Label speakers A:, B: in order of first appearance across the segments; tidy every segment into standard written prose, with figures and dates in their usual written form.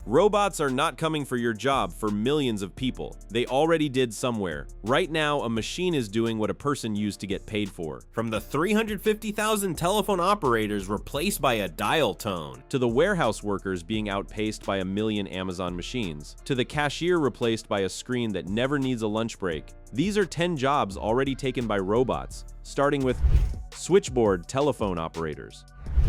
A: Robots are not coming for your job for millions of people. They already did somewhere. Right now, a machine is doing what a person used to get paid for. From the 350,000 telephone operators replaced by a dial tone, to the warehouse workers being outpaced by a million Amazon machines, to the cashier replaced by a screen that never needs a lunch break. These are 10 jobs already taken by robots, starting with switchboard telephone operators.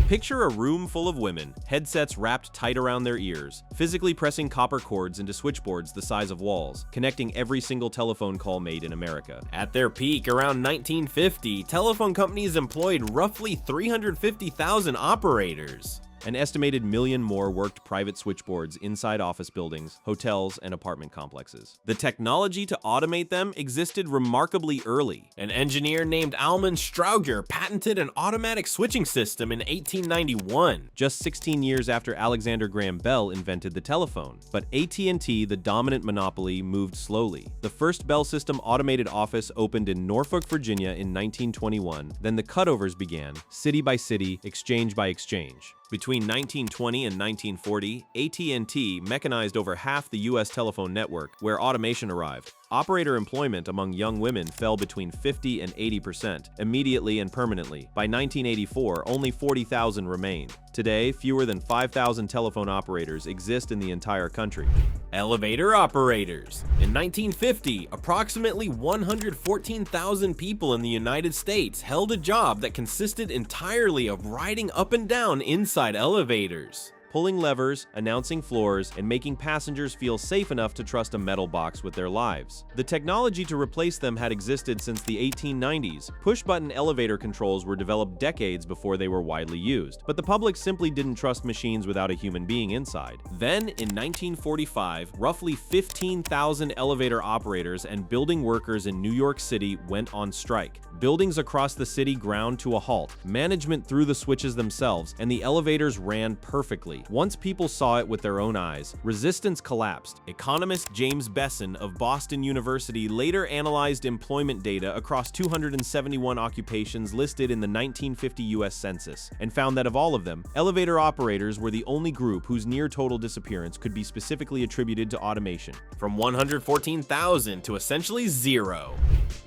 A: Picture a room full of women, headsets wrapped tight around their ears, physically pressing copper cords into switchboards the size of walls, connecting every single telephone call made in America. At their peak, around 1950, telephone companies employed roughly 350,000 operators. An estimated million more worked private switchboards inside office buildings, hotels, and apartment complexes. The technology to automate them existed remarkably early. An engineer named Alman Strauger patented an automatic switching system in 1891, just 16 years after Alexander Graham Bell invented the telephone. But AT&T, the dominant monopoly, moved slowly. The first Bell System automated office opened in Norfolk, Virginia in 1921. Then the cutovers began, city by city, exchange by exchange. Between 1920 and 1940, AT&T mechanized over half the U.S. telephone network, where automation arrived. Operator employment among young women fell between 50 and 80%, immediately and permanently. By 1984, only 40,000 remained. Today, fewer than 5,000 telephone operators exist in the entire country. Elevator operators. In 1950, approximately 114,000 people in the United States held a job that consisted entirely of riding up and down inside elevators, pulling levers, announcing floors, and making passengers feel safe enough to trust a metal box with their lives. The technology to replace them had existed since the 1890s. Push-button elevator controls were developed decades before they were widely used, but the public simply didn't trust machines without a human being inside. Then, in 1945, roughly 15,000 elevator operators and building workers in New York City went on strike. Buildings across the city ground to a halt. Management threw the switches themselves, and the elevators ran perfectly. Once people saw it with their own eyes, resistance collapsed. Economist James Besson of Boston University later analyzed employment data across 271 occupations listed in the 1950 U.S. Census, and found that of all of them, elevator operators were the only group whose near-total disappearance could be specifically attributed to automation. From 114,000 to essentially zero.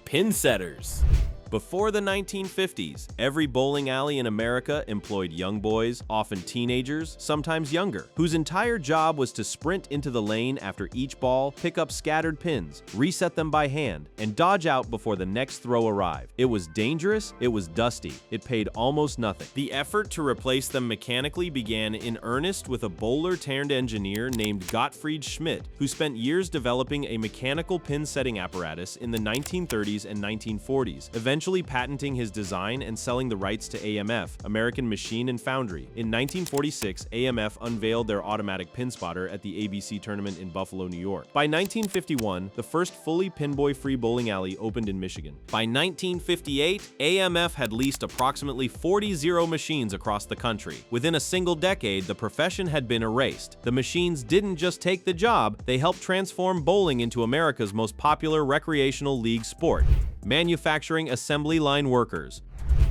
A: Pin setters. Before the 1950s, every bowling alley in America employed young boys, often teenagers, sometimes younger, whose entire job was to sprint into the lane after each ball, pick up scattered pins, reset them by hand, and dodge out before the next throw arrived. It was dangerous, it was dusty, it paid almost nothing. The effort to replace them mechanically began in earnest with a bowler-turned-engineer named Gottfried Schmidt, who spent years developing a mechanical pin-setting apparatus in the 1930s and 1940s, eventually patenting his design and selling the rights to AMF, American Machine and Foundry. In 1946, AMF unveiled their automatic pin spotter at the ABC tournament in Buffalo, New York. By 1951, the first fully pinboy-free bowling alley opened in Michigan. By 1958, AMF had leased approximately 40 Zero machines across the country. Within a single decade, the profession had been erased. The machines didn't just take the job, they helped transform bowling into America's most popular recreational league sport. Manufacturing assembly line workers.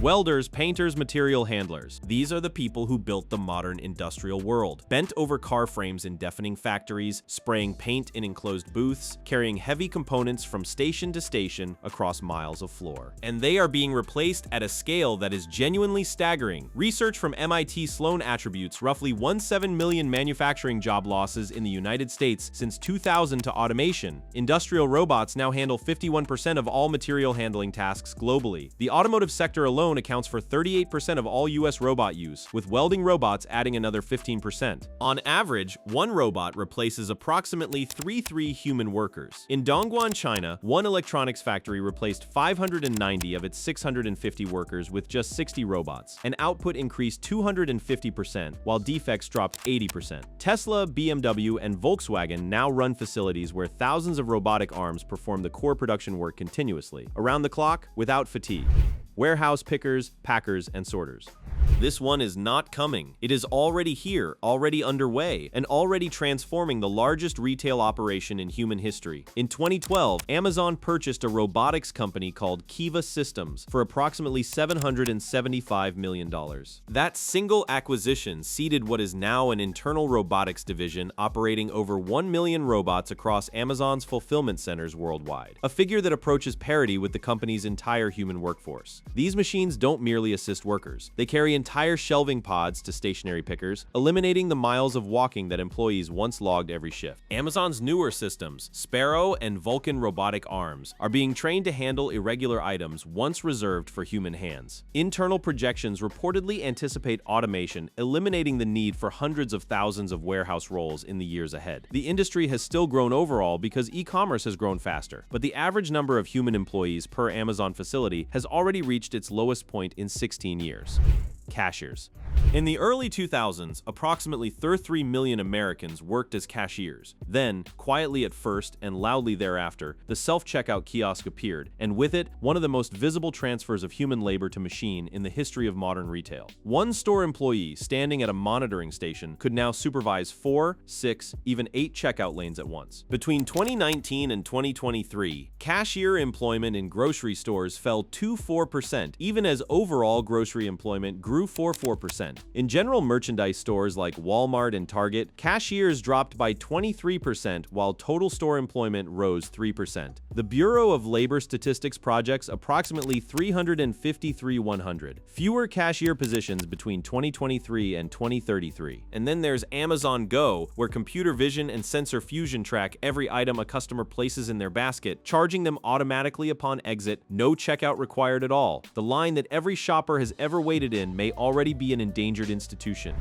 A: Welders, painters, material handlers. These are the people who built the modern industrial world. Bent over car frames in deafening factories, spraying paint in enclosed booths, carrying heavy components from station to station across miles of floor. And they are being replaced at a scale that is genuinely staggering. Research from MIT Sloan attributes roughly 17 million manufacturing job losses in the United States since 2000 to automation. Industrial robots now handle 51% of all material handling tasks globally. The automotive sector alone accounts for 38% of all US robot use, with welding robots adding another 15%. On average, one robot replaces approximately 3 human workers. In Dongguan, China, one electronics factory replaced 590 of its 650 workers with just 60 robots, and output increased 250%, while defects dropped 80%. Tesla, BMW, and Volkswagen now run facilities where thousands of robotic arms perform the core production work continuously, around the clock, without fatigue. warehouse pickers, packers, and sorters. This one is not coming. It is already here, already underway, and already transforming the largest retail operation in human history. In 2012, Amazon purchased a robotics company called Kiva Systems for approximately $775 million. That single acquisition seeded what is now an internal robotics division operating over 1 million robots across Amazon's fulfillment centers worldwide, a figure that approaches parity with the company's entire human workforce. These machines don't merely assist workers. They carry entire shelving pods to stationary pickers, eliminating the miles of walking that employees once logged every shift. Amazon's newer systems, Sparrow and Vulcan robotic arms, are being trained to handle irregular items once reserved for human hands. Internal projections reportedly anticipate automation, eliminating the need for hundreds of thousands of warehouse roles in the years ahead. The industry has still grown overall because e-commerce has grown faster, but the average number of human employees per Amazon facility has already reached its lowest point in 16 years. Cashiers. In the early 2000s, approximately 33 million Americans worked as cashiers. Then, quietly at first and loudly thereafter, the self-checkout kiosk appeared, and with it, one of the most visible transfers of human labor to machine in the history of modern retail. One store employee standing at a monitoring station could now supervise 4, 6, even 8 checkout lanes at once. Between 2019 and 2023, cashier employment in grocery stores fell 24%, even as overall grocery employment grew 4%. In general merchandise stores like Walmart and Target, cashiers dropped by 23% while total store employment rose 3%. The Bureau of Labor Statistics projects approximately 353,100 fewer cashier positions between 2023 and 2033. And then there's Amazon Go, where computer vision and sensor fusion track every item a customer places in their basket, charging them automatically upon exit, no checkout required at all. The line that every shopper has ever waited in may already be an endangered institution.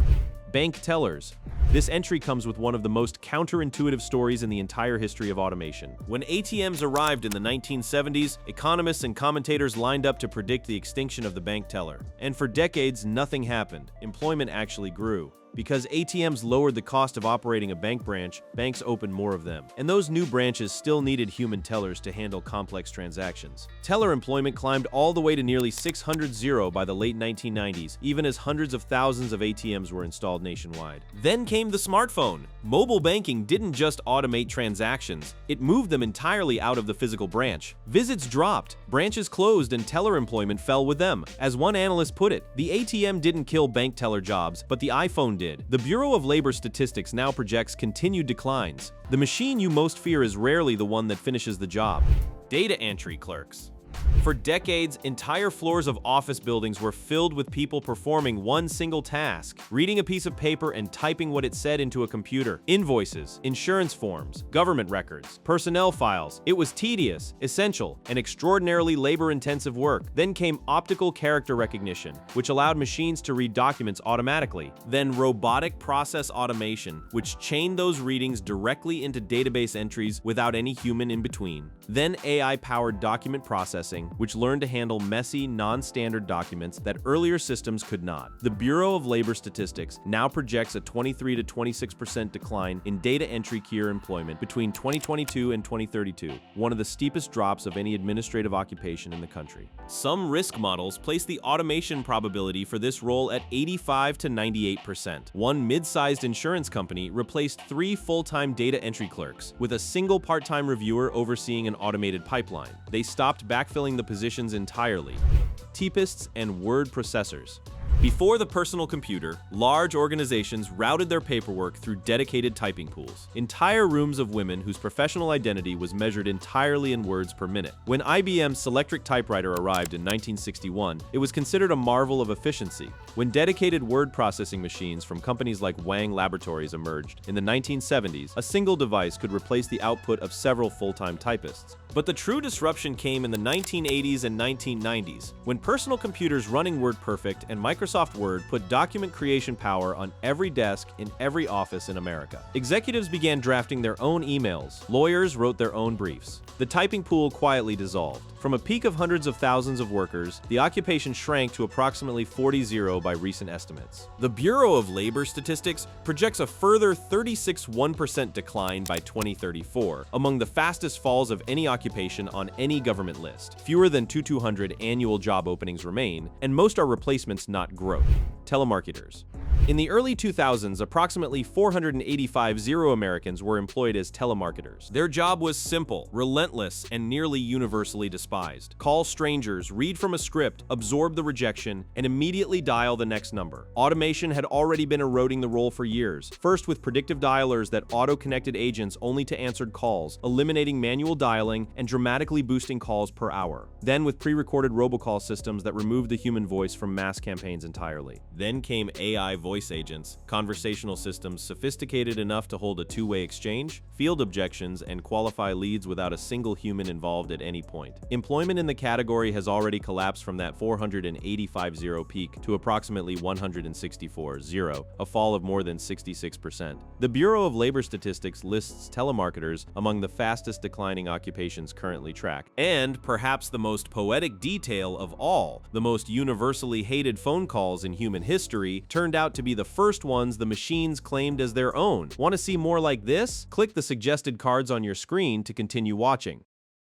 A: Bank tellers. This entry comes with one of the most counterintuitive stories in the entire history of automation. When ATMs arrived in the 1970s, economists and commentators lined up to predict the extinction of the bank teller. And for decades, nothing happened. Employment actually grew. Because ATMs lowered the cost of operating a bank branch, banks opened more of them. And those new branches still needed human tellers to handle complex transactions. Teller employment climbed all the way to nearly 600 by the late 1990s, even as hundreds of thousands of ATMs were installed nationwide. Then came the smartphone. Mobile banking didn't just automate transactions, it moved them entirely out of the physical branch. Visits dropped, branches closed, and teller employment fell with them. As one analyst put it, the ATM didn't kill bank teller jobs, but the iPhone did. The Bureau of Labor Statistics now projects continued declines. The machine you most fear is rarely the one that finishes the job. Data entry clerks. For decades, entire floors of office buildings were filled with people performing one single task, reading a piece of paper and typing what it said into a computer. Invoices, insurance forms, government records, personnel files. It was tedious, essential, and extraordinarily labor-intensive work. Then came optical character recognition, which allowed machines to read documents automatically. Then robotic process automation, which chained those readings directly into database entries without any human in between. Then AI-powered document processing, which learned to handle messy, non-standard documents that earlier systems could not. The Bureau of Labor Statistics now projects a 23 to 26% decline in data entry key employment between 2022 and 2032, one of the steepest drops of any administrative occupation in the country. Some risk models place the automation probability for this role at 85 to 98%. One mid-sized insurance company replaced 3 full-time data entry clerks with a single part-time reviewer overseeing an automated pipeline. They stopped backfilling the positions entirely. Typists and word processors. Before the personal computer, large organizations routed their paperwork through dedicated typing pools. Entire rooms of women whose professional identity was measured entirely in words per minute. When IBM's Selectric typewriter arrived in 1961, it was considered a marvel of efficiency. When dedicated word processing machines from companies like Wang Laboratories emerged in the 1970s, a single device could replace the output of several full-time typists. But the true disruption came in the 1980s and 1990s, when personal computers running WordPerfect and Microsoft Word put document creation power on every desk in every office in America. Executives began drafting their own emails. Lawyers wrote their own briefs. The typing pool quietly dissolved. From a peak of hundreds of thousands of workers, the occupation shrank to approximately 40 by recent estimates. The Bureau of Labor Statistics projects a further 36.1% decline by 2034, among the fastest falls of any occupation on any government list. Fewer than 2,200 annual job openings remain, and most are replacements, not growth. Telemarketers. In the early 2000s, approximately 485 Americans were employed as telemarketers. Their job was simple, relentless, and nearly universally despised. Call strangers, read from a script, absorb the rejection, and immediately dial the next number. Automation had already been eroding the role for years, first with predictive dialers that auto-connected agents only to answered calls, eliminating manual dialing and dramatically boosting calls per hour. Then with pre-recorded robocall systems that removed the human voice from mass campaigns entirely. Then came AI voice agents, conversational systems sophisticated enough to hold a two-way exchange, field objections, and qualify leads without a single human involved at any point. Employment in the category has already collapsed from that 485 peak to approximately 164, a fall of more than 66%. The Bureau of Labor Statistics lists telemarketers among the fastest declining occupations currently tracked. And perhaps the most poetic detail of all, the most universally hated phone calls in human history turned out to be the first ones the machines claimed as their own. Want to see more like this? Click the suggested cards on your screen to continue watching.